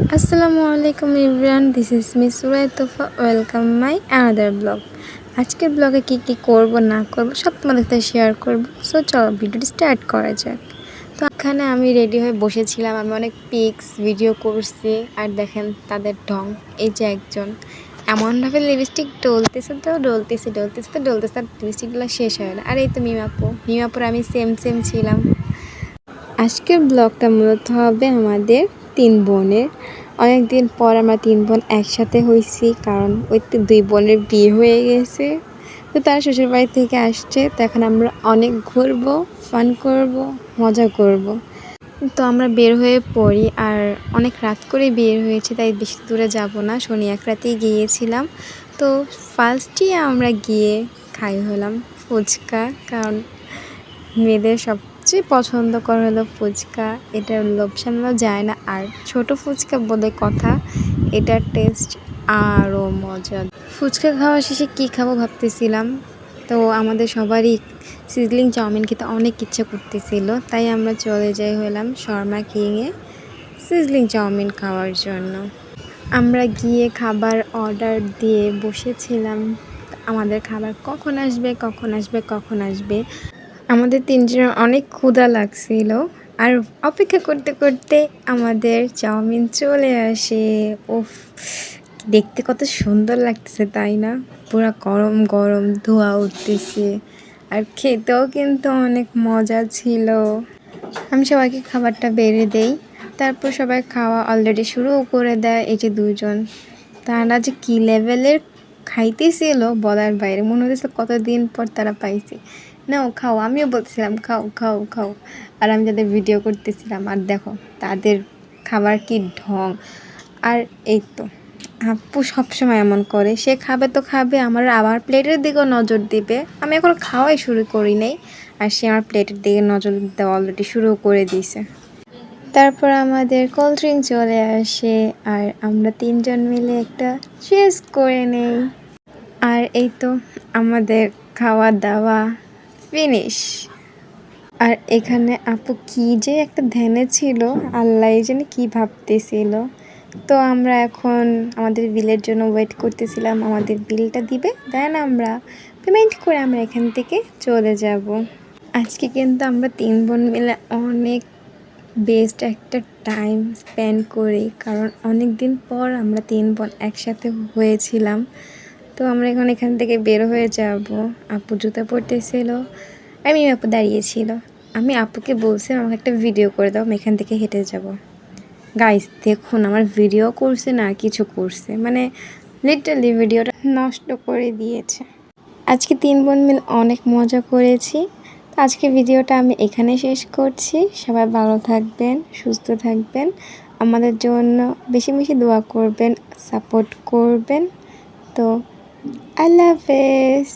আসসালামু আলাইকুম everyone, this is Miss Suraitofa. Welcome my another blog. আজকের ব্লগে কি করব না করব সব তোমাদের সাথে শেয়ার করব। সো চলো ভিডিওটি স্টার্ট করা যাক। তো এখানে আমি রেডি হয়ে বসেছিলাম, আমি অনেক পিক্স ভিডিও করছি। আর দেখেন তাদের ঢং, এই যে একজন এমনভাবে লিপস্টিক ডলতেছে তো আর লিপস্টিকগুলো শেষ হয় না। আর এই তো মিমাপুর আমি সেম ছিলাম। আজকের ব্লগটা মূলত হবে আমাদের 3 বোনের। অনেক দিন পর আমরা 3 বোন একসাথে হয়েছি, কারণ ওই 2 বোনের বিয়ে হয়ে গেছে। তো তারা শ্বশুরবাড়ি থেকে আসছে, তো এখন আমরা অনেক ঘুরবো, ফান করব, মজা করব। তো আমরা বের হয়ে পড়ি, আর অনেক রাত করে বের হয়েছে, তাই বেশি দূরে যাব না, শনি এক রাতেই গিয়েছিলাম। তো ফার্স্টই আমরা গিয়ে খাই হলাম ফুচকা, কারণ মেয়েদের সবচেয়ে পছন্দ করা হলো ফুচকা। এটা লোভ সামলানো যায় না, আর ছোট ফুচকা বলে কথা, এটার টেস্ট আরও মজা। ফুচকা খাওয়া শেষে কী খাবো ভাবতেছিলাম, তো আমাদের সবারই সিজলিং চাউমিন খেতে অনেক ইচ্ছা করতেছিল, তাই আমরা চলে যাই হলাম শর্মা কিংয়ে সিজলিং চাউমিন খাওয়ার জন্য। আমরা গিয়ে খাবার অর্ডার দিয়ে বসেছিলাম, আমাদের খাবার কখন আসবে। আমাদের 3 জনের অনেক ক্ষুধা লাগছিল, আর অপেক্ষা করতে করতে আমাদের চাউমিন চলে আসে। উফ, দেখতে কত সুন্দর লাগতেছে তাই না? পুরো গরম গরম ধোঁয়া উঠতেছে, আর খেতেও কিন্তু অনেক মজা ছিল। আমি সবাইকে খাবারটা বেড়ে দেই, তারপর সবাই খাওয়া অলরেডি শুরুও করে দেয়। এই যে 2 জন, তারা যে কী লেভেলের খাইতেছিল বলার বাইরে, মনে হতেছিল কতদিন পর তারা পাইছে। নাও খাও, আমিও বলতেছিলাম খাও খাও খাও, আর আমি তাদের ভিডিও করতেছিলাম। আর দেখো তাদের খাবার কি ঢং। আর এই তো আপু সবসময় এমন করে, সে খাবে তো খাবে, আমার আবার প্লেটের দিকেও নজর দিবে। আমি এখন খাওয়াই শুরু করি নাই, আর সে আমার প্লেটের দিকে নজর দেওয়া অলরেডি শুরু করে দিয়েছে। তারপর আমাদের কোল্ড ড্রিঙ্ক চলে আসে, আর আমরা 3 জন মিলে একটা চিয়ার্স করে নেই। আর এই তো আমাদের খাওয়া দাওয়া ফিনিশ। আর এখানে আপু কি যে একটা ধ্যানে ছিল, আল্লাহ জানে কি ভাবতেছিল। তো আমরা এখন আমাদের বিলের জন্য ওয়েট করতেছিলাম, আমাদের বিলটা দিবে, দেন আমরা পেমেন্ট করে আমরা এখান থেকে চলে যাব। আজকে কিন্তু আমরা 3 বোন মিলে অনেক বেস্ট একটা টাইম স্পেন্ড করি, কারণ অনেক দিন পর আমরা 3 বোন একসাথে হয়েছিলাম। তো আমরা এখন এখান থেকে বের হয়ে যাব। আপু জুতা পরতেছিল, আমি আপু দাঁড়িয়েছিল। আমি আপুকে বলছি আমাকে একটা ভিডিও করে দাও, আমি এখান থেকে হেঁটে যাব। গাইস দেখুন, আমার ভিডিও করছে না কিছু করছে, মানে লিটারালি ভিডিওটা নষ্ট করে দিয়েছে। আজকে 3 বোন মিলে অনেক মজা করেছি। তো আজকে ভিডিওটা আমি এখানে শেষ করছি। সবাই ভালো থাকবেন, সুস্থ থাকবেন, আমাদের জন্য বেশি বেশি দোয়া করবেন, সাপোর্ট করবেন। তো আল্লাহ হাফেজ।